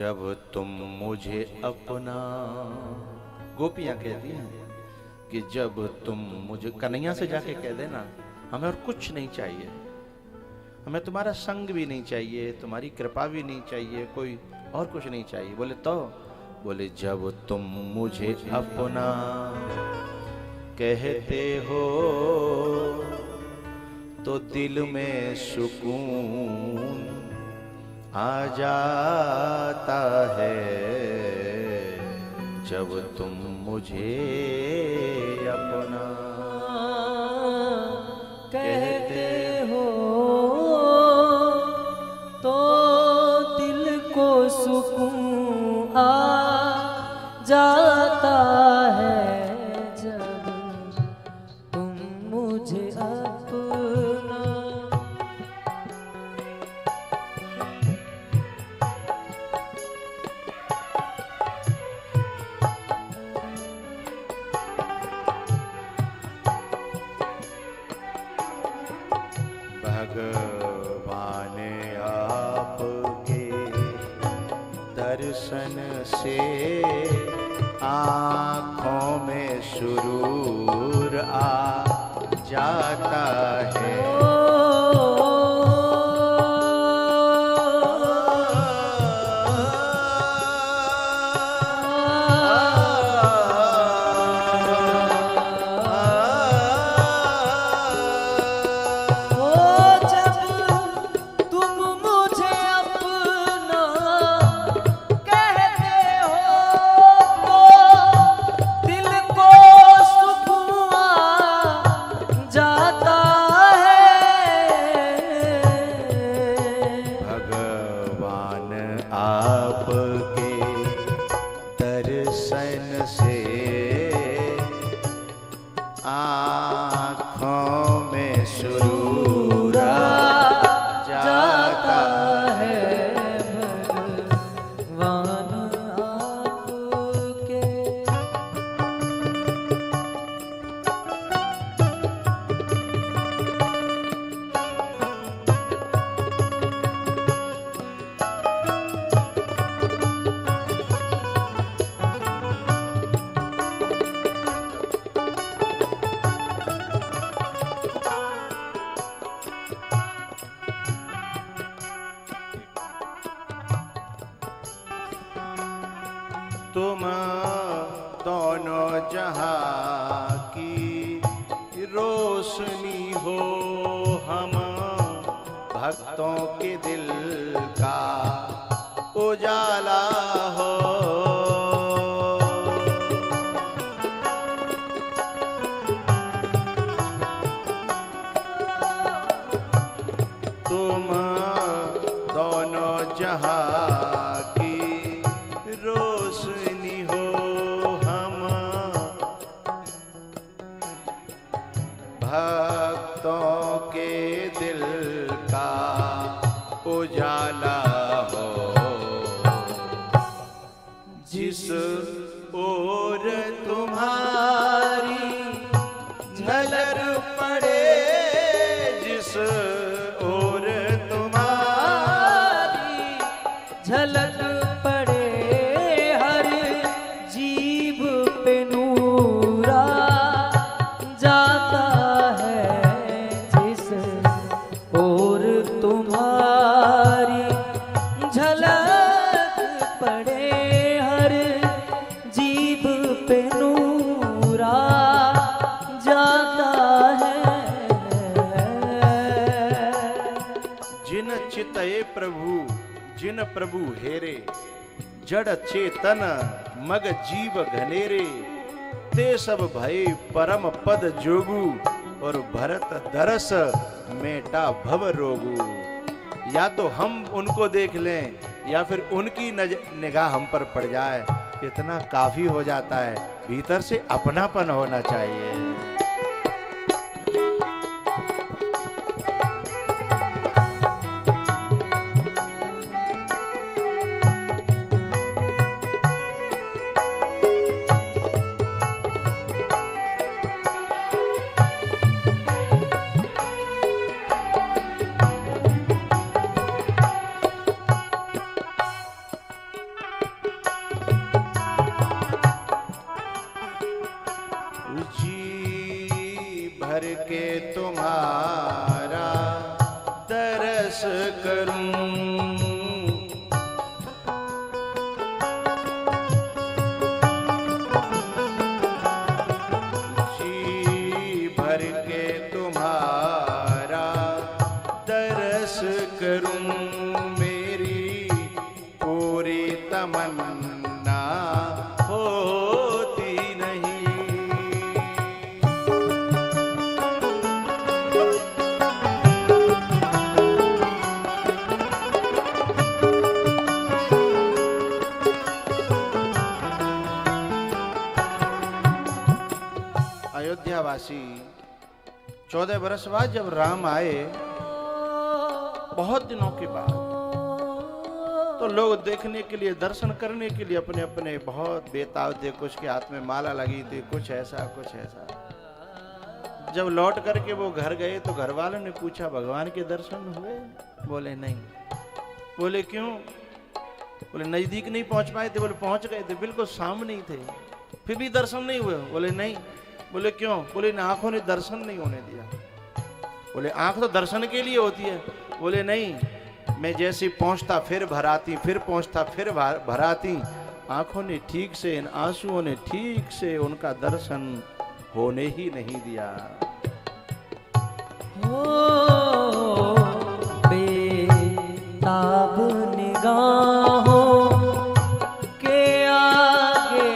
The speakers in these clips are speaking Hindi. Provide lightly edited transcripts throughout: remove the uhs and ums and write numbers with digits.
जब तुम मुझे अपना, गोपियां कहती हैं कि जब तुम मुझे, कन्हैया से जाके कह देना हमें और कुछ नहीं चाहिए, हमें तुम्हारा संग भी नहीं चाहिए, तुम्हारी कृपा भी नहीं चाहिए, कोई और कुछ नहीं चाहिए। बोले तो, बोले जब तुम मुझे अपना कहते हो तो दिल में सुकून आ जाता है। जब तुम मुझे अपना कहते हो तो दिल को सुकून आ जाता है। जब तुम मुझे अपना भगवान आपके दर्शन से आँखों में सुरूर आ जाता है। आपके दर्शन से आँखों में सुरूर आ जाता है। भगवान आपके तुम दोनों जहां की रोशनी हो, हम भक्तों के दिल का उजाला हो। तुम दोनों जहां की रोशनी हो, हम भक्तों के दिल का उजाला हो। जिस ओर तुम्हारी नजर पड़े, जिस ओर तुम्हारी झलक पड़े, हर जीभ पे नूरा जाता है। जिस ओर तुम्हारी झलक पड़े, हर जीभ पे नूरा जाता है। जिन चितये प्रभु जिन प्रभु हेरे, जड़ चेतन मग जीव घनेरे, ते सब भय परम पद जोगु, और भरत दरस मेटा भव रोगु। या तो हम उनको देख लें या फिर उनकी निगाह हम पर पड़ जाए, इतना काफी हो जाता है। भीतर से अपनापन होना चाहिए। के तुम्हारा दरस करूं। जी भर के तुम्हारा दरस करूं, मेरी पूरी तमन्ना होती नहीं। अयोध्यावासी 14 बरस बाद जब राम आए, बहुत दिनों के बाद, तो लोग देखने के लिए, दर्शन करने के लिए अपने अपने बहुत बेताब थे। कुछ के हाथ में माला लगी थी, कुछ ऐसा कुछ ऐसा। जब लौट करके वो घर गए तो घर वालों ने पूछा, भगवान के दर्शन हुए? बोले नहीं। बोले क्यों? बोले नजदीक नहीं पहुंच पाए थे। बोले पहुंच गए थे, बिल्कुल सामने ही थे, फिर भी दर्शन नहीं हुए। बोले नहीं। बोले क्यों? बोले इन आंखों ने दर्शन नहीं होने दिया। बोले आंख तो दर्शन के लिए होती है। बोले नहीं, मैं जैसे पहुंचता फिर भराती, फिर पहुंचता फिर भराती, आंखों ने ठीक से, इन आंसुओं ने ठीक से उनका दर्शन होने ही नहीं दिया। हो बेताब निगाहों के आगे,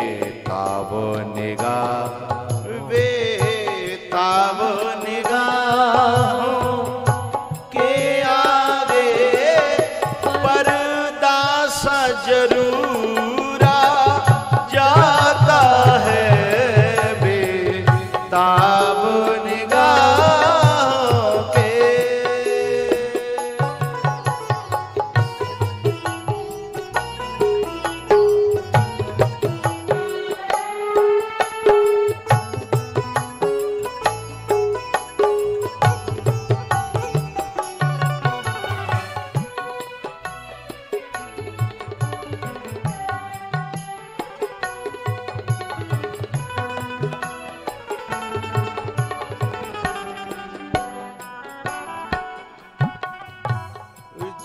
बेताब निगाह, बेताब निगाहों के आगे पर्दा सा जरूर आ जाता है। बेताब निगाहों के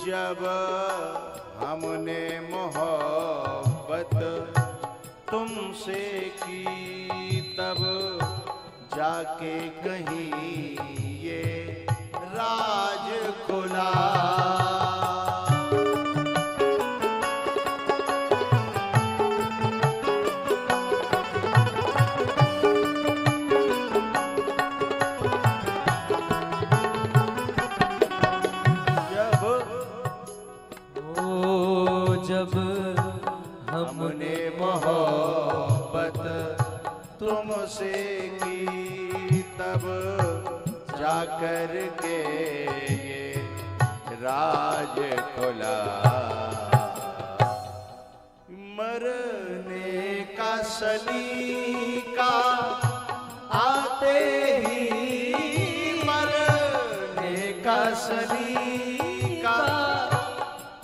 जब हमने मोहब्बत तुमसे की, तब जाके कहीं ये राज खुला। जब हमने मोहब्बत तुमसे की, तब जाकर के ये राज खुला। मरने का सलीका आते ही, मरने का सलीका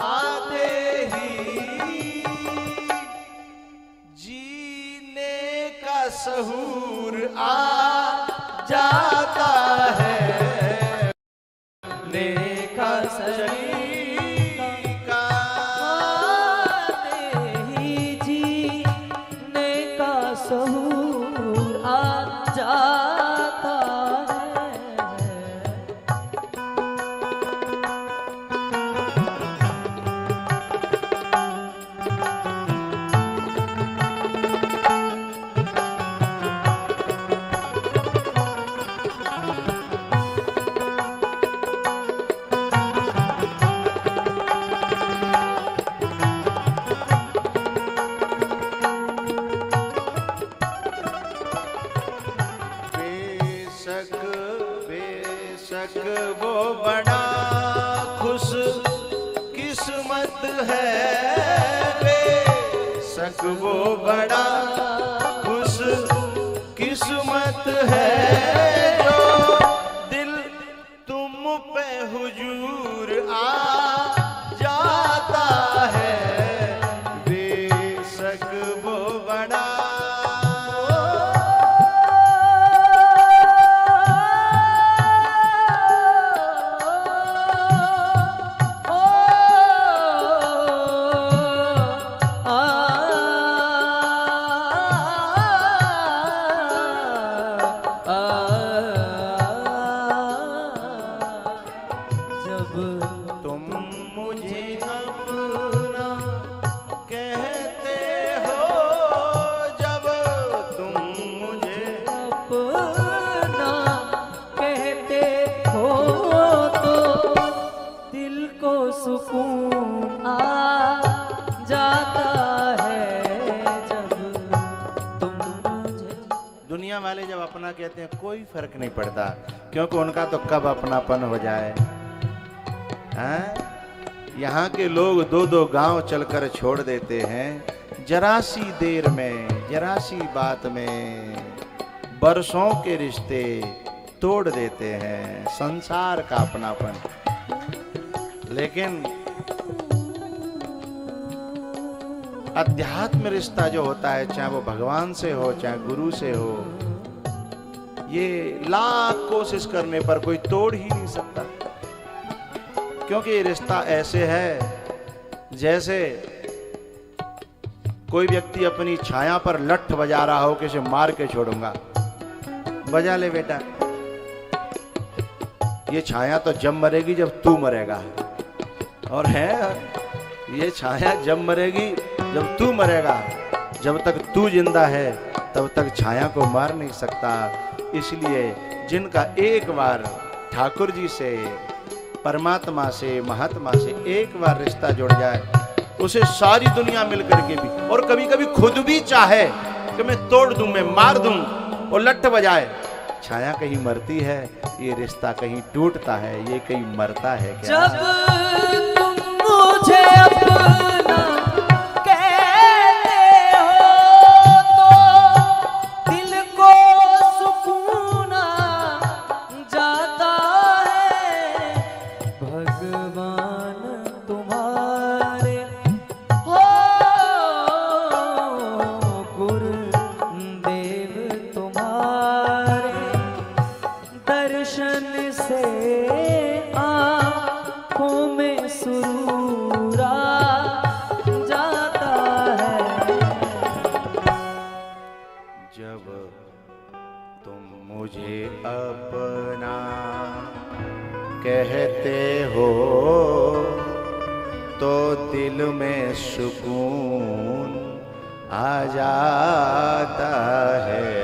आते ही, जीने का सहूर आ जाता है। का सलीका आते ही जीने का सहूर आ जाता है। बेशक वो बड़ा खुश किस्मत है। बेशक वो बड़ा खुश किस्मत है, जो दिल तुम पे हुजूर आ जाता है। बेशक वो बड़ा दुनिया वाले जब अपना कहते हैं कोई फर्क नहीं पड़ता, क्योंकि उनका तो कब अपनापन हो जाए। हैं? यहाँ के लोग 2-2 गांव चलकर छोड़ देते हैं, जरा सी देर में, जरा सी बात में बरसों के रिश्ते तोड़ देते हैं, संसार का अपनापन। लेकिन अध्यात्म रिश्ता जो होता है, चाहे वो भगवान से हो चाहे गुरु से हो, ये लाख कोशिश करने पर कोई तोड़ ही नहीं सकता। क्योंकि ये रिश्ता ऐसे है जैसे कोई व्यक्ति अपनी छाया पर लठ बजा रहा हो कि इसे मार के छोड़ूंगा। बजा ले बेटा, ये छाया तो जब मरेगी जब तू मरेगा, और है ये छाया जब मरेगी जब तू मरेगा। जब तक तू जिंदा है तब तक छाया को मार नहीं सकता। इसलिए जिनका एक बार ठाकुर जी से, परमात्मा से, महात्मा से एक बार रिश्ता जुड़ जाए, उसे सारी दुनिया मिलकर के भी, और कभी कभी खुद भी चाहे कि मैं तोड़ दूं, मैं मार दूं, और लठ बजाए, छाया कहीं मरती है, ये रिश्ता कहीं टूटता है, ये कहीं मरता है क्या? जब तुम मुझे अपना कहते हो तो दिल को सुकून जाता है। भगवान तुम्हारे हो, गुरुदेव तुम्हारे दर्शन से आँखों में सुरूर आ जाता है। जब तुम मुझे अपना कहते हो तो दिल में सुकून आ जाता है।